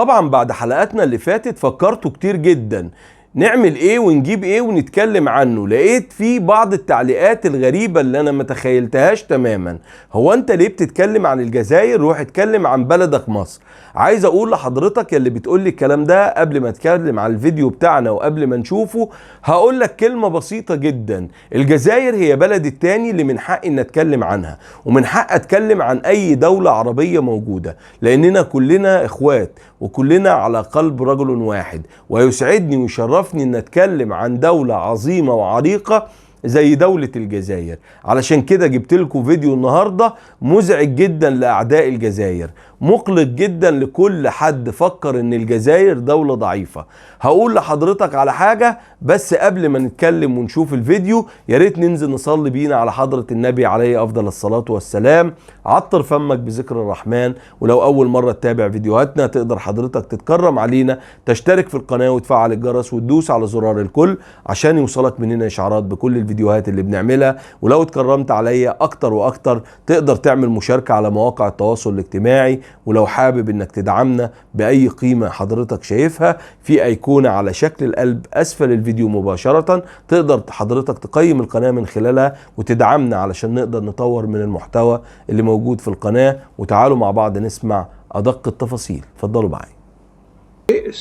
طبعا بعد حلقاتنا اللي فاتت فكرتوا كتير جدا نعمل ايه ونجيب ايه ونتكلم عنه. لقيت في بعض التعليقات الغريبة اللي انا ما تخيلتهاش تماما. هو انت ليه بتتكلم عن الجزائر؟ روح اتكلم عن بلدك مصر. عايز اقول لحضرتك اللي بتقول لي الكلام ده قبل ما اتكلم عن الفيديو بتاعنا وقبل ما نشوفه، هقول لك كلمة بسيطة جدا. الجزائر هي بلد التاني اللي من حقي ان اتكلم عنها، ومن حق اتكلم عن اي دولة عربية موجودة، لاننا كلنا اخوات وكلنا على قلب رجل واحد. ويسعدني ويشرفني ان اتكلم عن دولة عظيمة وعريقة زي دولة الجزائر. علشان كده جبت لكم فيديو النهاردة مزعج جدا لأعداء الجزائر، مقلق جدا لكل حد فكر ان الجزائر دولة ضعيفة. هقول لحضرتك على حاجة بس قبل ما نتكلم ونشوف الفيديو، يا ريت ننزل نصلي بينا على حضرة النبي عليه افضل الصلاة والسلام. عطر فمك بذكر الرحمن. ولو اول مرة تتابع فيديوهاتنا تقدر حضرتك تتكرم علينا، تشترك في القناة وتفعل الجرس وتدوس على زرار الكل عشان يوصلك مننا اشعارات بكل الفيديوهات اللي بنعملها. ولو اتكرمت عليا اكتر واكتر تقدر تعمل مشاركة على مواقع التواصل الاجتماعي. ولو حابب انك تدعمنا باي قيمة حضرتك شايفها، في ايقونة على شكل القلب اسفل الفيديو مباشرة تقدر حضرتك تقيم القناة من خلالها وتدعمنا علشان نقدر نطور من المحتوى اللي موجود في القناة. وتعالوا مع بعض نسمع ادق التفاصيل. اتفضلوا معايا.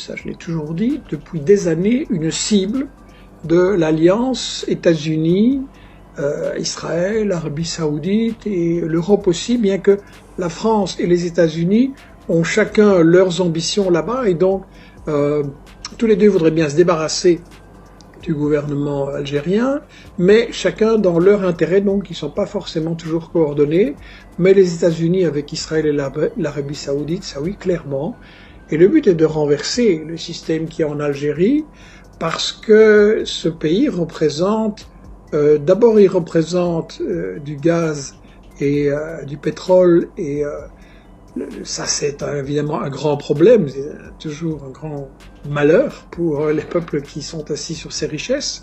Ça, je l'ai toujours dit, depuis des années, une cible de l'alliance États-Unis, Israël, Arabie Saoudite et l'Europe aussi, bien que la France et les États-Unis ont chacun leurs ambitions là-bas, et donc tous les deux voudraient bien se débarrasser du gouvernement algérien, mais chacun dans leur intérêt, donc ils ne sont pas forcément toujours coordonnés, mais les États-Unis avec Israël et l'Arabie Saoudite, ça oui, clairement. Et le but est de renverser le système qui est en Algérie, parce que ce pays représente, d'abord il représente du gaz et du pétrole, et ça c'est évidemment un grand problème, c'est toujours un grand malheur pour les peuples qui sont assis sur ces richesses.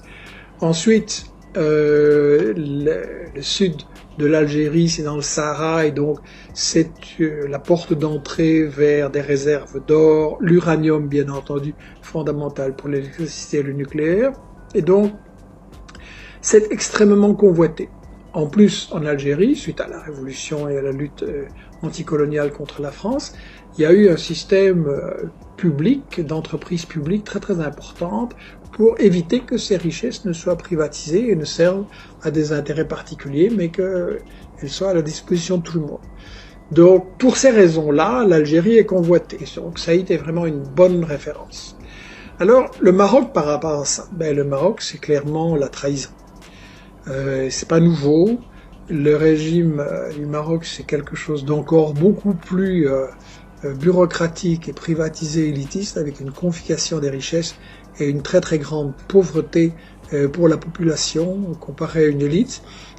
Ensuite, le sud de l'Algérie, c'est dans le Sahara, et donc c'est la porte d'entrée vers des réserves d'or, l'uranium bien entendu, fondamental pour l'électricité et le nucléaire, et donc c'est extrêmement convoité. En plus, en Algérie, suite à la révolution et à la lutte anticoloniale contre la France, il y a eu un système public, d'entreprises publiques très importantes pour éviter que ces richesses ne soient privatisées et ne servent à des intérêts particuliers, mais qu'elles soient à la disposition de tout le monde. Donc, pour ces raisons-là, l'Algérie est convoitée. Donc, Saïd est vraiment une bonne référence. Alors, le Maroc par rapport à ça, le Maroc, c'est clairement la trahison. C'est pas nouveau. Le régime du Maroc, c'est quelque chose d'encore beaucoup plus bureaucratique et privatisé, élitiste, avec une confiscation des richesses et une très grande pauvreté pour la population comparée à une élite.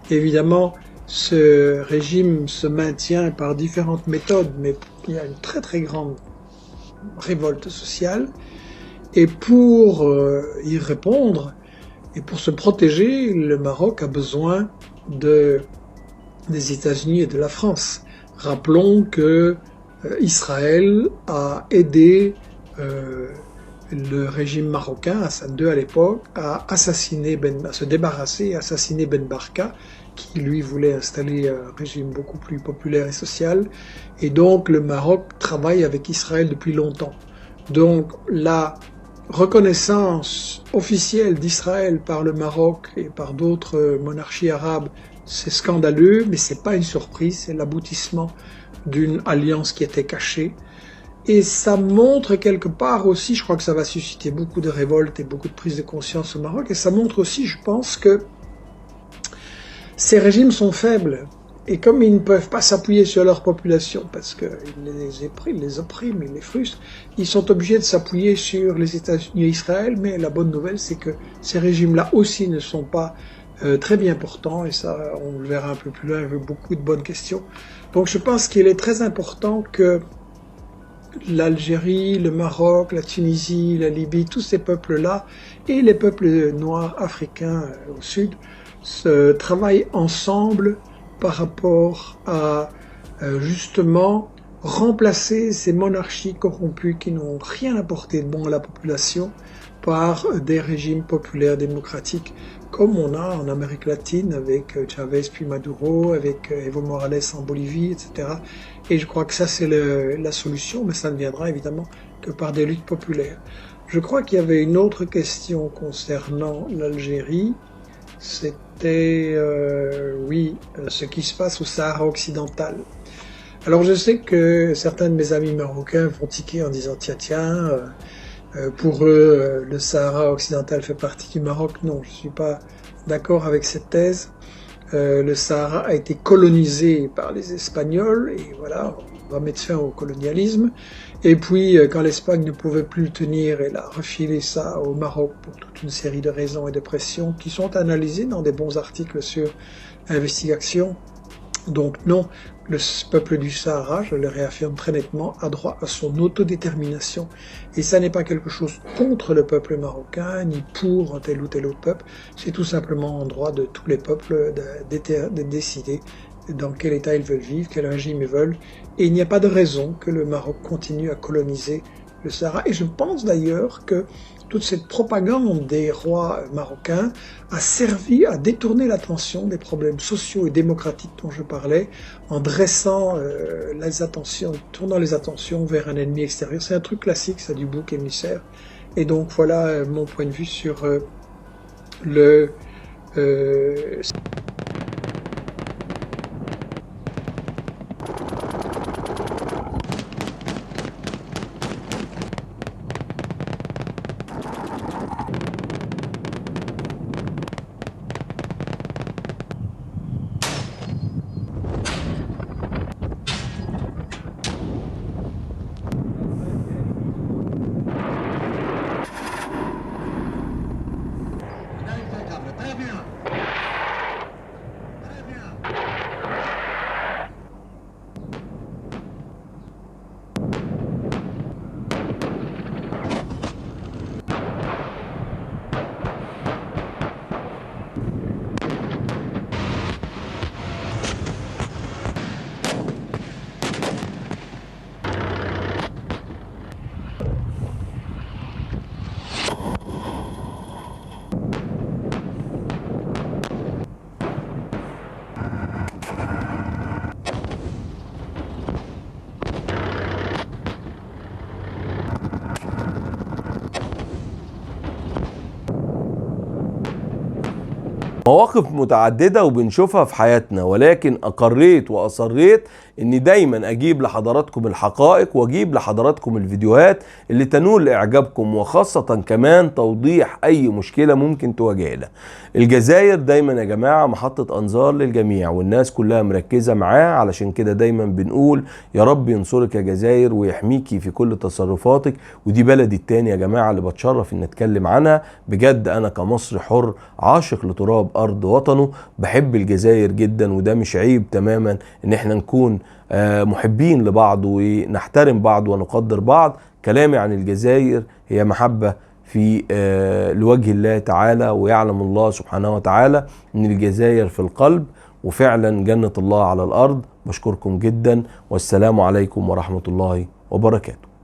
Et évidemment, ce régime se maintient par différentes méthodes, mais il y a une très grande révolte sociale. Et pour y répondre et pour se protéger, le Maroc a besoin des États-Unis et de la France. Rappelons que Israël a aidé le régime marocain, Hassan II à l'époque, à se débarrasser et assassiner Ben Barka, qui lui voulait installer un régime beaucoup plus populaire et social. Et donc le Maroc travaille avec Israël depuis longtemps. Donc la reconnaissance officielle d'Israël par le Maroc et par d'autres monarchies arabes, c'est scandaleux, mais c'est pas une surprise, c'est l'aboutissement d'une alliance qui était cachée. Et ça montre quelque part aussi, je crois que ça va susciter beaucoup de révoltes et beaucoup de prise de conscience au Maroc, et ça montre aussi, je pense, que ces régimes sont faibles. Et comme ils ne peuvent pas s'appuyer sur leur population, parce qu'ils les oppriment, ils les frustrent, ils sont obligés de s'appuyer sur les États-Unis et Israël, mais la bonne nouvelle, c'est que ces régimes-là aussi ne sont pas très bien portants, et ça, on le verra un peu plus loin avec beaucoup de bonnes questions. Donc je pense qu'il est très important que l'Algérie, le Maroc, la Tunisie, la Libye, tous ces peuples-là, et les peuples noirs africains au sud, se travaillent ensemble par rapport à justement remplacer ces monarchies corrompues qui n'ont rien apporté de bon à la population par des régimes populaires démocratiques comme on a en Amérique latine avec Chavez puis Maduro, avec Evo Morales en Bolivie, etc. Et je crois que ça c'est la solution, mais ça ne viendra évidemment que par des luttes populaires. Je crois qu'il y avait une autre question concernant l'Algérie, c'était ce qui se passe au Sahara occidental. Alors je sais que certains de mes amis marocains vont tiquer en disant tiens, pour eux le Sahara occidental fait partie du Maroc. Non, je suis pas d'accord avec cette thèse. Le Sahara a été colonisé par les Espagnols et voilà, on va mettre fin au colonialisme. Et puis quand l'Espagne ne pouvait plus le tenir, elle a refilé ça au Maroc pour toute une série de raisons et de pressions qui sont analysées dans des bons articles sur Investigation. Donc non, le peuple du Sahara, je le réaffirme très nettement, a droit à son autodétermination. Et ça n'est pas quelque chose contre le peuple marocain, ni pour un tel ou tel autre peuple. C'est tout simplement un droit de tous les peuples de décider dans quel état ils veulent vivre, quel régime ils veulent. Et il n'y a pas de raison que le Maroc continue à coloniser le Sahara. Et je pense d'ailleurs que toute cette propagande des rois marocains a servi à détourner l'attention des problèmes sociaux et démocratiques dont je parlais, en dressant tournant les attentions vers un ennemi extérieur. C'est un truc classique, ça, du bouc émissaire. Et donc voilà mon point de vue sur مواقف متعددة وبنشوفها في حياتنا، ولكن أقريت وأصريت إني دايما أجيب لحضراتكم الحقائق وأجيب لحضراتكم الفيديوهات اللي تنول إعجابكم، وخاصة كمان توضيح أي مشكلة ممكن تواجهنا. الجزائر دايما يا جماعة محطة أنظار للجميع، والناس كلها مركزة معاه، علشان كده دايما بنقول يا رب ينصرك يا جزائر ويحميكي في كل تصرفاتك. ودي بلدي التاني يا جماعة اللي بتشرف إن أتكلم عنها. بجد أنا كمصري حر عاشق لتراب أرض وطنه، بحب الجزائر جدا، وده مش عيب تماما إن احنا نكون محبين لبعض ونحترم بعض ونقدر بعض. كلامي عن الجزائر هي محبة في لوجه الله تعالى، ويعلم الله سبحانه وتعالى ان الجزائر في القلب وفعلا جنة الله على الأرض. بشكركم جدا، والسلام عليكم ورحمة الله وبركاته.